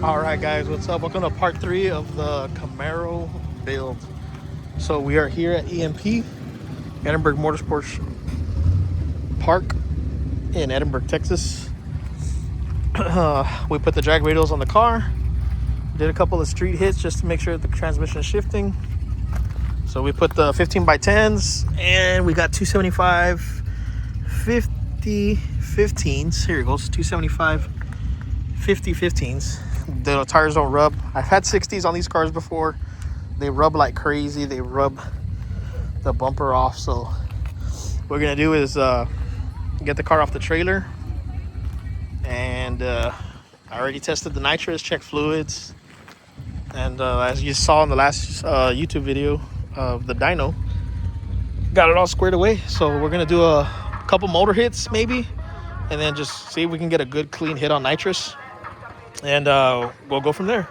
All right, guys, what's up? Welcome to part 3 of the Camaro build. So we are here at EMP, Edinburgh Motorsports Park in Edinburgh, Texas. We put the drag radials on the car, did a couple of street hits just to make sure that the transmission is shifting. So we put the 15x10s, and we got 275 50 15s. Here it goes, 275 50 15s. The tires don't rub. I've had 60s on these cars before. They rub like crazy. They rub the bumper off. So what we're gonna do is get the car off the trailer, and I already tested the nitrous, checked fluids, and as you saw in the last YouTube video of the dyno, got it all squared away. So we're gonna do a couple motor hits maybe, and then just see if we can get a good clean hit on nitrous, and we'll go from there.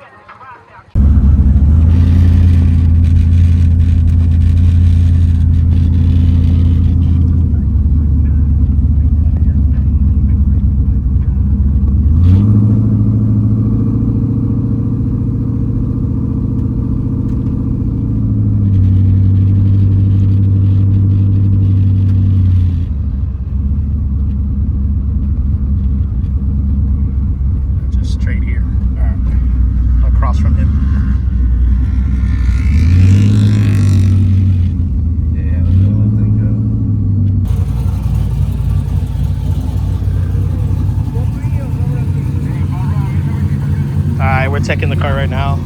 We're checking the car right now.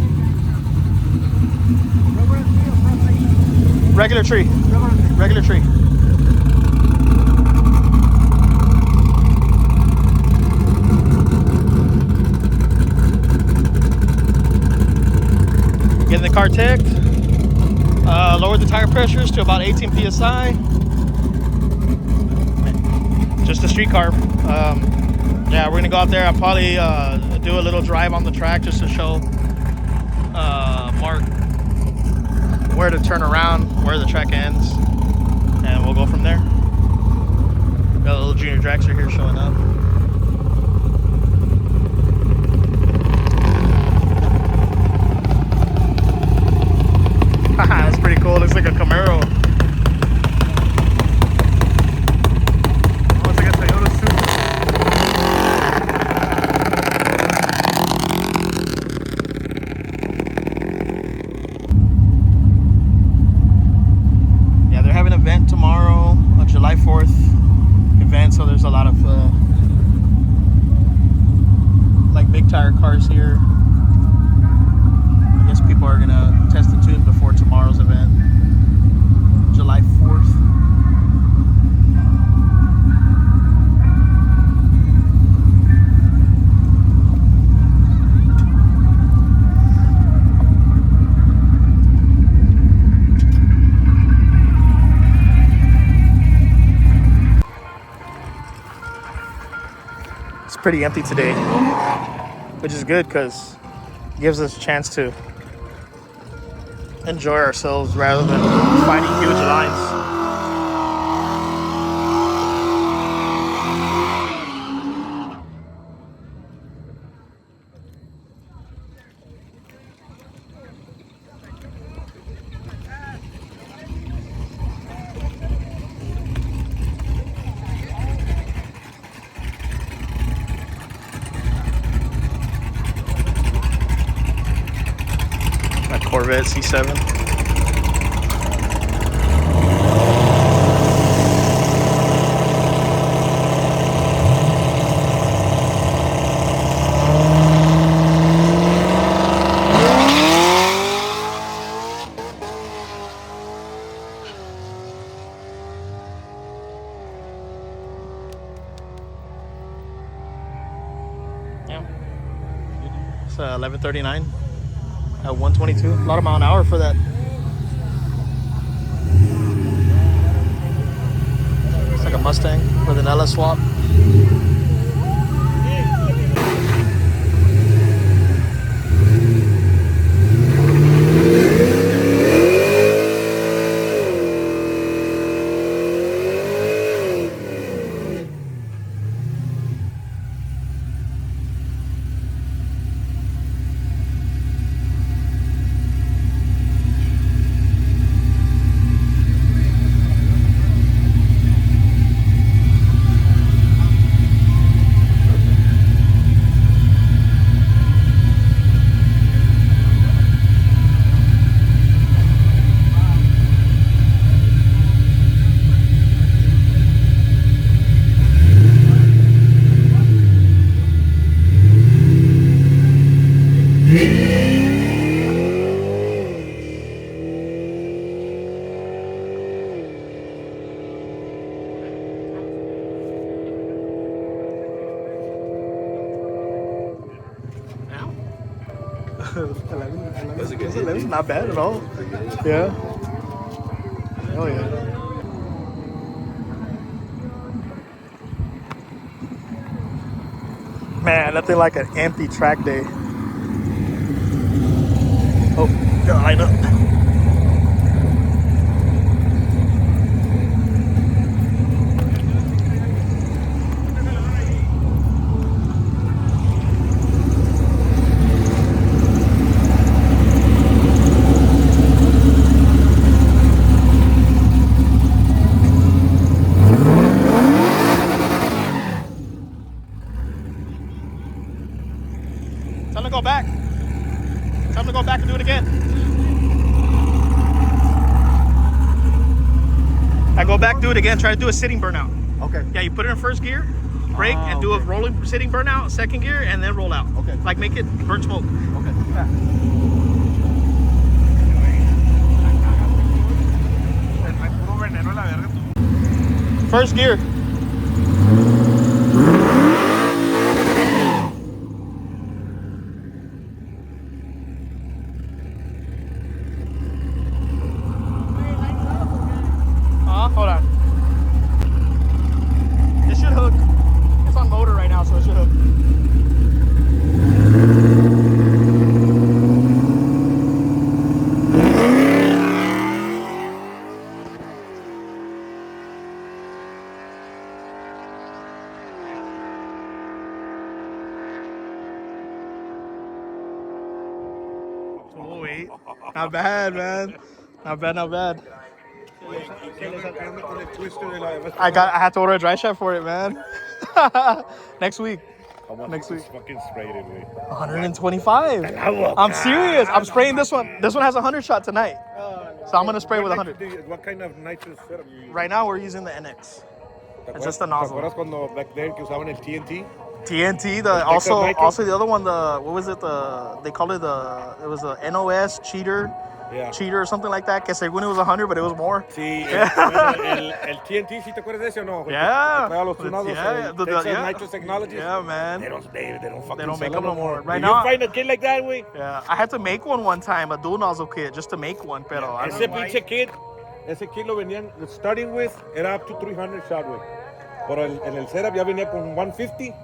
Regular tree. Regular tree. Getting the car checked. Lowered the tire pressures to about 18 psi. Just a street car. Yeah, we're gonna go out there. I'll probably do a little drive on the track just to show Mark where to turn around, where the track ends, and we'll go from there. Got a little junior dragster here showing up. That's pretty cool. Looks like a Camaro. Tomorrow, July 4th event, so there's a lot of like big tire cars here. I guess people are gonna test and tune before tomorrow's event, July 4th. Pretty empty today, which is good because it gives us a chance to enjoy ourselves rather than fighting huge lines. Corvette C7. Yeah. It's 11:39. At 122, a lot of mile an hour for that. It's like a Mustang with an LS swap. It's not bad at all. Yeah. Oh yeah. Man, nothing like an empty track day. Oh, gotta line up. Time to go back. Time to go back and do it again. I go back, do it again. Try to do a sitting burnout. Okay. Yeah, you put it in first gear, brake, and do a rolling sitting burnout, second gear, and then roll out. Okay. Like make it burn smoke. Okay. Yeah. First gear. Hold on. It should hook. It's on motor right now, so it should hook. Oh wait, not bad, man. Not bad, not bad. I had to order a dry shot for it, man. Next week. Next week. Fucking sprayed it, güey. 125. I'm serious. I'm spraying this one. This one has a 100 shot tonight. So I'm gonna spray with 100. What kind of nitrous setup you use? Right now we're using the NX. It's just a nozzle. ¿Te acuerdas cuando back then que usaban el TNT? TNT, also the other one, what was it? They called it it was a NOS cheater. Yeah. Cheater or something like that. Que según it was 100, but it was more. Sí, el TNT, ¿sí te acuerdas de ese o no? Yeah. Texas Nitrous Technologies. Yeah, man. They don't make them no more. Right Did now, you find a kit like that, güey? Yeah, I had to make one time, a dual nozzle kit, just to make one, pero I don't know. Ese kit lo venían, starting with, era up to 300 shot, güey. Pero en el setup ya venía con 150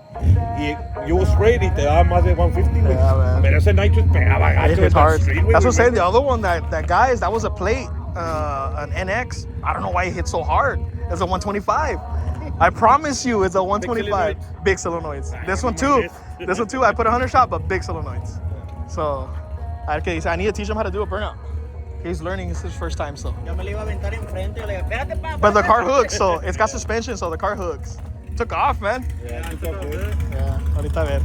y you sprayed y te daba más de 150, güey. Yeah, man. Pero ese nitrous pegaba gacho. It's hard. That's what I'm saying. The other one, that guys, that was a plate, an NX. I don't know why it hit so hard. It's a 125. I promise you, it's a 125. Big solenoids. This one too. This one too. I put 100 shot, but big solenoids. So, I need to teach him how to do a burnout. He's learning. It's his first time, so. But the car hooks, so it's got suspension, so the car hooks. Took off, man. Yeah, it took off good. Yeah, ahorita a ver.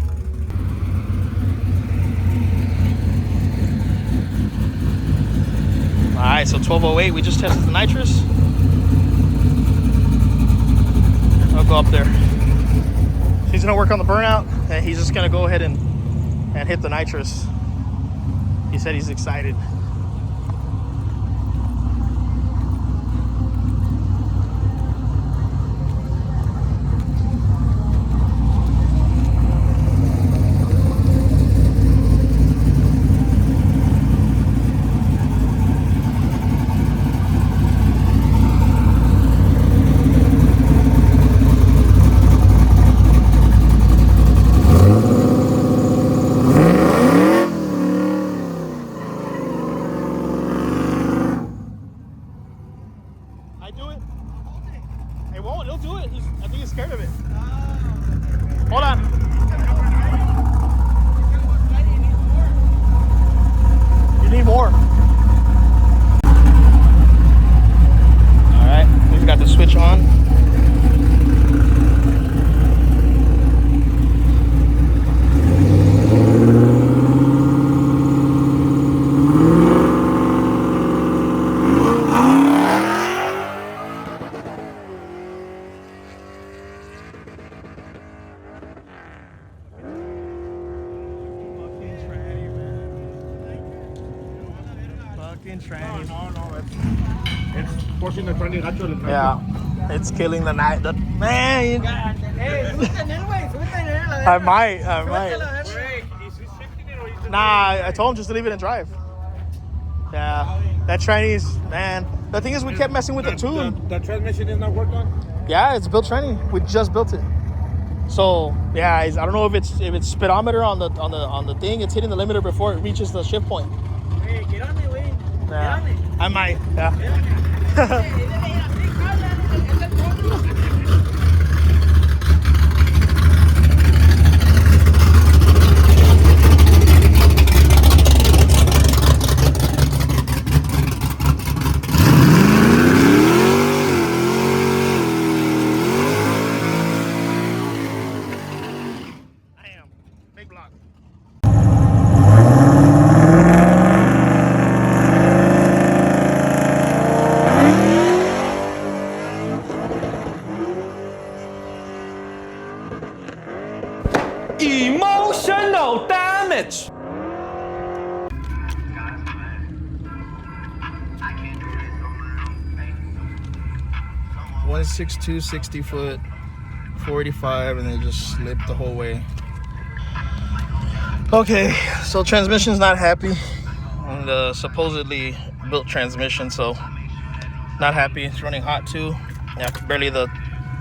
All right, so 1208, we just tested the nitrous. I'll go up there. He's gonna work on the burnout, and he's just gonna go ahead and hit the nitrous. He said he's excited. Hold on. You need more. All right, we've got the switch on. It's forcing the tranny gacho. Yeah, it's killing the night. Man, I might. Wait, is he shifting it or is Nah, I told him just to leave it and drive. Yeah, that Chinese, man. The thing is, we kept messing with the tune. The transmission is not worked on? Yeah, it's built training. We just built it. So yeah, I don't know if it's speedometer on the thing. It's hitting the limiter before it reaches the shift point. Hey, get on me, güey. Yeah, Get on me. I might. Yeah. Emotional damage. One 6'2", 60 foot, 485, and they just slipped the whole way. Okay, so transmission's not happy, and supposedly built transmission, so not happy. It's running hot too. Yeah, barely the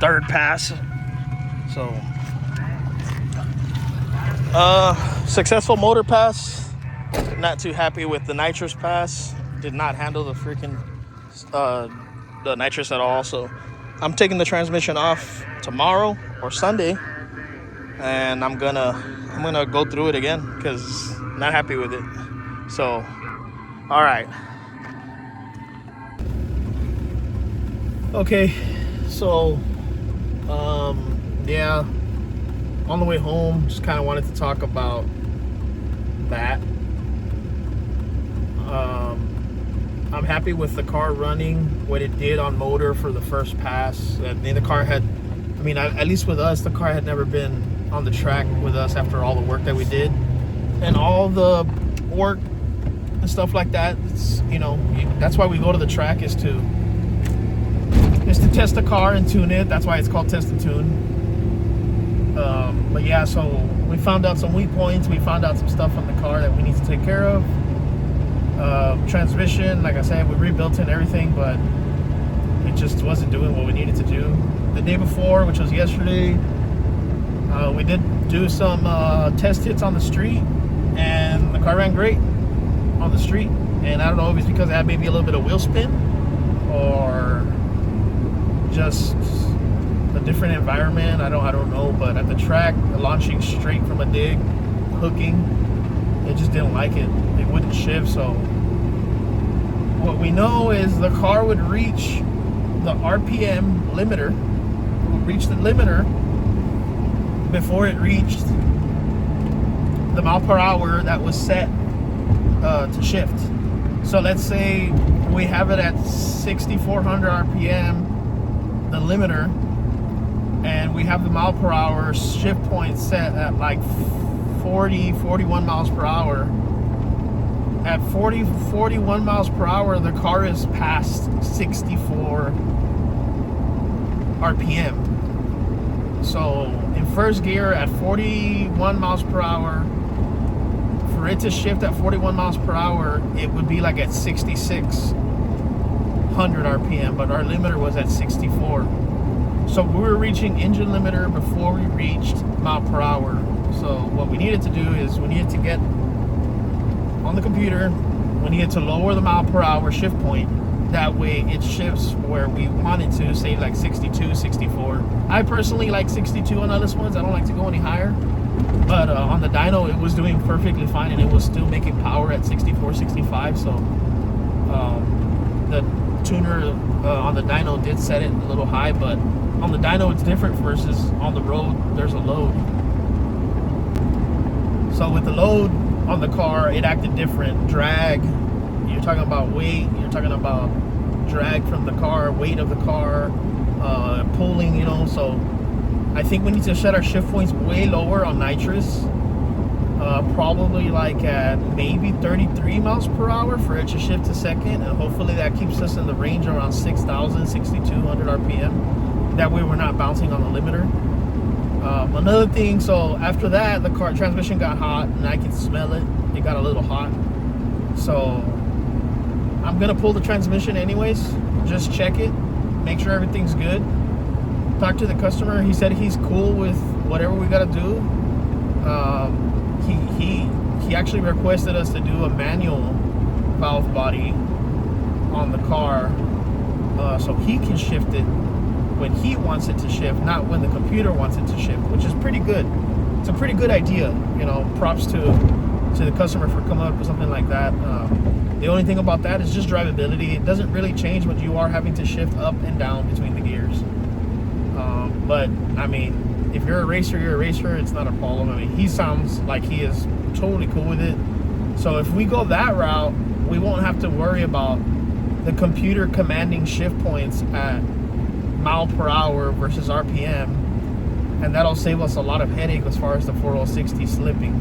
third pass. So, successful motor pass. Not too happy with the nitrous pass. Did not handle the freaking the nitrous at all. So, I'm taking the transmission off tomorrow or Sunday, and I'm gonna go through it again because not happy with it. So, all right. Okay, so yeah, on the way home, just kind of wanted to talk about that. I'm happy with the car running, what it did on motor for the first pass. I mean, the car had, I mean, at least with us, the car had never been on the track with us after all the work that we did. And all the work and stuff like that, it's, you know, that's why we go to the track, is to test the car and tune it. That's why it's called test and tune. But yeah, so we found out some weak points. We found out some stuff on the car that we need to take care of. Transmission, like I said, we rebuilt it and everything, but it just wasn't doing what we needed to do. The day before, which was yesterday, we did do some test hits on the street, and the car ran great on the street. And I don't know if it's because it had maybe a little bit of wheel spin or just a different environment. I don't know, but at the track, launching straight from a dig, hooking, it just didn't like it. It wouldn't shift. So what we know is the car would reach the RPM limiter, would reach the limiter before it reached the mile per hour that was set to shift. So let's say we have it at 6,400 RPM, the limiter, and we have the mile per hour shift point set at like 41 miles per hour. At 41 miles per hour, the car is past 64 RPM. So in first gear at 41 miles per hour, for it to shift at 41 miles per hour, it would be like at 6,600 RPM, but our limiter was at 64. So we were reaching engine limiter before we reached mile per hour. So what we needed to do is we needed to get on the computer, we needed to lower the mile per hour shift point. That way it shifts where we wanted to, say like 62, 64. I personally like 62 on LS1s. I don't like to go any higher. But on the dyno, it was doing perfectly fine, and it was still making power at 64, 65. So the tuner on the dyno did set it a little high, but on the dyno it's different versus on the road. There's a load. So with the load on the car, it acted different. Drag, you're talking about weight, you're talking about drag from the car, weight of the car, pulling, you know. So I think we need to set our shift points way lower on nitrous, probably like at maybe 33 miles per hour for it to shift to second, and hopefully that keeps us in the range around 6,000, 6,200 RPM. That way we're not bouncing on the limiter. Another thing, so after that, the car transmission got hot, and I can smell it. It got a little hot. So I'm gonna pull the transmission anyways. Just check it, make sure everything's good. Talk to the customer. He said he's cool with whatever we gotta do. He actually requested us to do a manual valve body on the car, so he can shift it when he wants it to shift, not when the computer wants it to shift, which is pretty good. It's a pretty good idea, you know. Props to the customer for coming up with something like that. The only thing about that is just drivability. It doesn't really change what you are having to shift up and down between the gears. But I mean, if you're a racer, you're a racer. It's not a problem. I mean, he sounds like he is totally cool with it. So if we go that route, we won't have to worry about the computer commanding shift points at mile per hour versus RPM, and that'll save us a lot of headache as far as the 4060 slipping,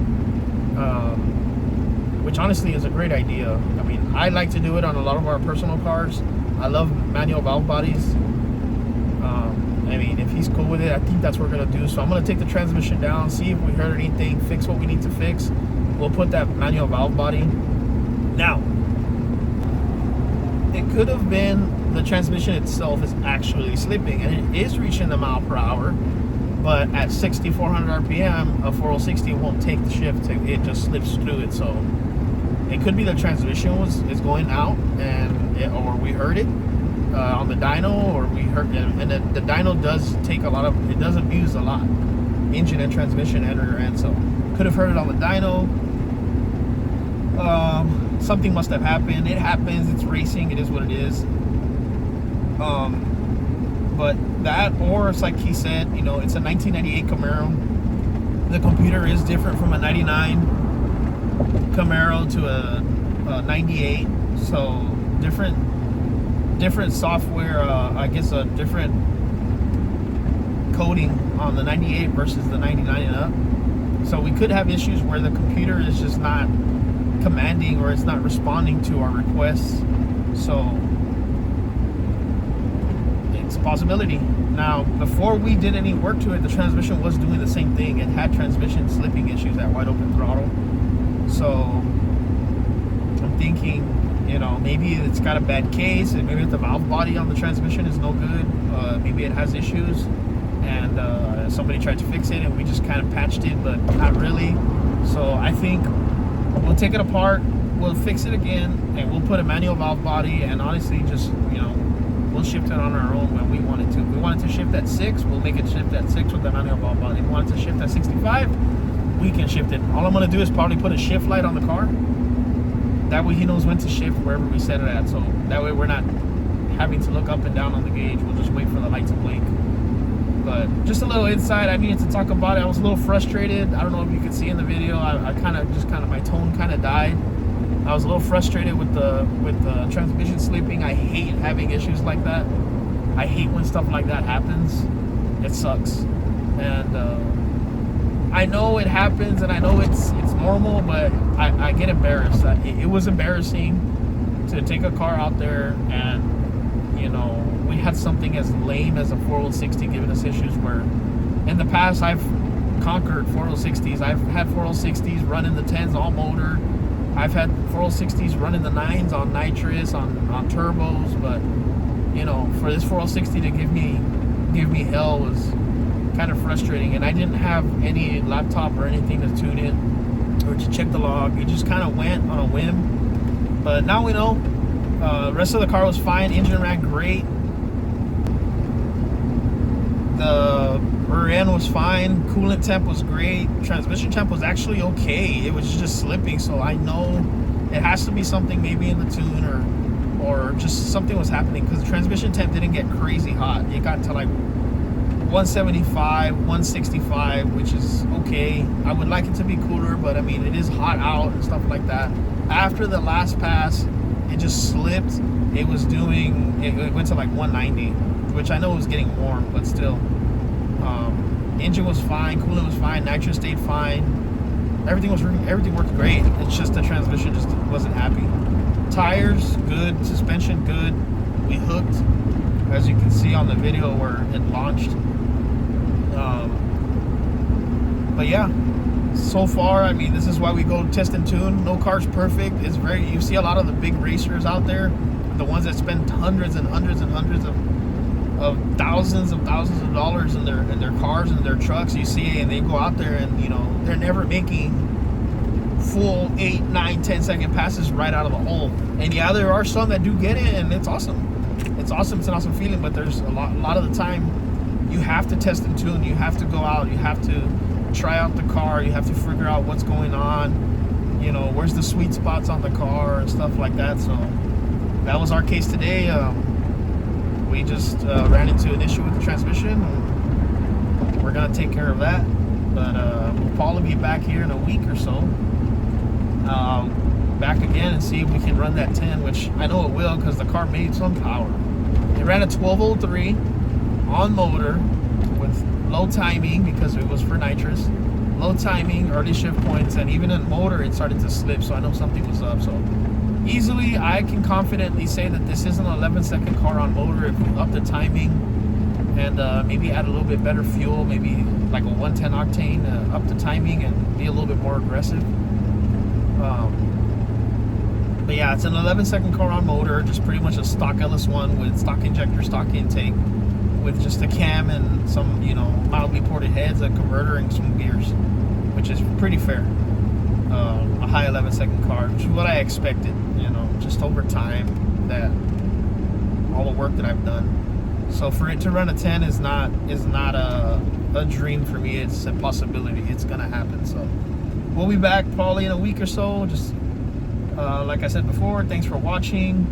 which honestly is a great idea. I mean, I like to do it on a lot of our personal cars. I love manual valve bodies. I mean, if he's cool with it, I think that's what we're gonna do. So I'm gonna take the transmission down, see if we heard anything, fix what we need to fix. We'll put that manual valve body. Now, it could have been the transmission itself is actually slipping, and it is reaching the mile per hour, but at 6,400 RPM, a 4060 won't take the shift. It just slips through it. So it could be the transmission is going out, or we heard it on the dyno, or we heard it, and the dyno does take a lot of, it does abuse a lot, engine and transmission and rear end. So could have heard it on the dyno. Something must have happened. It happens. It's racing. It is what it is. But that, or it's like he said, you know, it's a 1998 Camaro. The computer is different from a 99 Camaro to a 98. So different software. I guess a different coding on the 98 versus the 99 and up. So we could have issues where the computer is just not commanding, or it's not responding to our requests. So it's a possibility. Now, before we did any work to it, the transmission was doing the same thing. It had transmission slipping issues at wide open throttle. So I'm thinking, you know, maybe it's got a bad case, and maybe the valve body on the transmission is no good. Maybe it has issues, and somebody tried to fix it, and we just kind of patched it, but not really. So I think we'll take it apart, we'll fix it again, and we'll put a manual valve body, and honestly, just, you know, we'll shift it on our own when we want it to. If we want it to shift at 6, we'll make it shift at 6 with the manual valve body. If we want it to shift at 65, we can shift it. All I'm going to do is probably put a shift light on the car. That way he knows when to shift wherever we set it at. So that way we're not having to look up and down on the gauge. We'll just wait for the light to blink. But just a little insight, I needed to talk about it. I was a little frustrated. I don't know if you could see in the video. I kind of my tone kind of died. I was a little frustrated with the transmission sleeping. I hate having issues like that. I hate when stuff like that happens. It sucks. And I know it happens, and I know it's normal, but I get embarrassed. It was embarrassing to take a car out there, and you know, we had something as lame as a 4060 giving us issues, where in the past I've conquered 4060s. I've had 4060s running the 10s all motor. I've had 4060s running the 9s on nitrous, on turbos, but you know, for this 4060 to give me hell was kind of frustrating. And I didn't have any laptop or anything to tune in or to check the log. It just kind of went on a whim. But now we know. The rest of the car was fine. Engine ran great. The rear end was fine. Coolant temp was great. Transmission temp was actually okay. It was just slipping, so I know it has to be something maybe in the tune, or just something was happening, because the transmission temp didn't get crazy hot. It got to like 175, 165, which is okay. I would like it to be cooler, but I mean, it is hot out and stuff like that. After the last pass, it just slipped. It went to like 190, which I know was getting warm, but still. Engine was fine, coolant was fine, nitrous stayed fine. Everything worked great. It's just the transmission just wasn't happy. Tires good, suspension good. We hooked, as you can see on the video where it launched. But yeah, so far, I mean, this is why we go test and tune. No car's perfect. It's very, you see a lot of the big racers out there, the ones that spend hundreds and hundreds and hundreds of thousands of dollars in their cars and their trucks. You see, and they go out there and, you know, they're never making full 8, 9, 10-second passes right out of the hole. And yeah, there are some that do get it, and it's awesome. It's awesome. It's an awesome feeling. But there's a lot of the time you have to test and tune. You have to go out. You have to try out the car. You have to figure out what's going on. You know, where's the sweet spots on the car and stuff like that. So that was our case today. We just ran into an issue with the transmission. We're gonna take care of that, but we'll probably be back here in a week or so, back again and see if we can run that 10, which I know it will because the car made some power. It ran a 1203 on motor with low timing because it was for nitrous, low timing, early shift points, and even in motor it started to slip, so I know something was up. So easily I can confidently say that this is an 11-second car on motor if we up the timing and maybe add a little bit better fuel, maybe like a 110 octane, up the timing and be a little bit more aggressive. But yeah, it's an 11-second car on motor, just pretty much a stock LS1 with stock injector, stock intake, with just a cam and some, you know, mildly ported heads, a converter, and some gears, which is pretty fair. A high 11-second car, which is what I expected, you know, just over time, that all the work that I've done. So for it to run a 10 is not a dream for me. It's a possibility. It's gonna happen. So we'll be back probably in a week or so. Just like I said before, thanks for watching.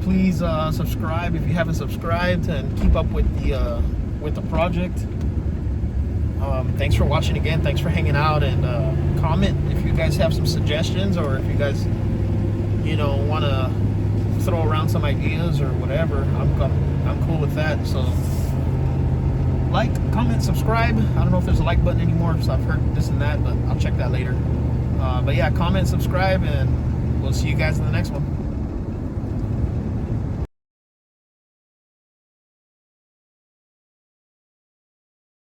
Please subscribe if you haven't subscribed, and keep up with the project. Thanks for watching again. Thanks for hanging out, and comment if you guys have some suggestions, or if you guys, you know, want to throw around some ideas or whatever. I'm cool with that. So like, comment, subscribe. I don't know if there's a like button anymore because I've heard this and that, but I'll check that later. But yeah, comment, subscribe, and we'll see you guys in the next one.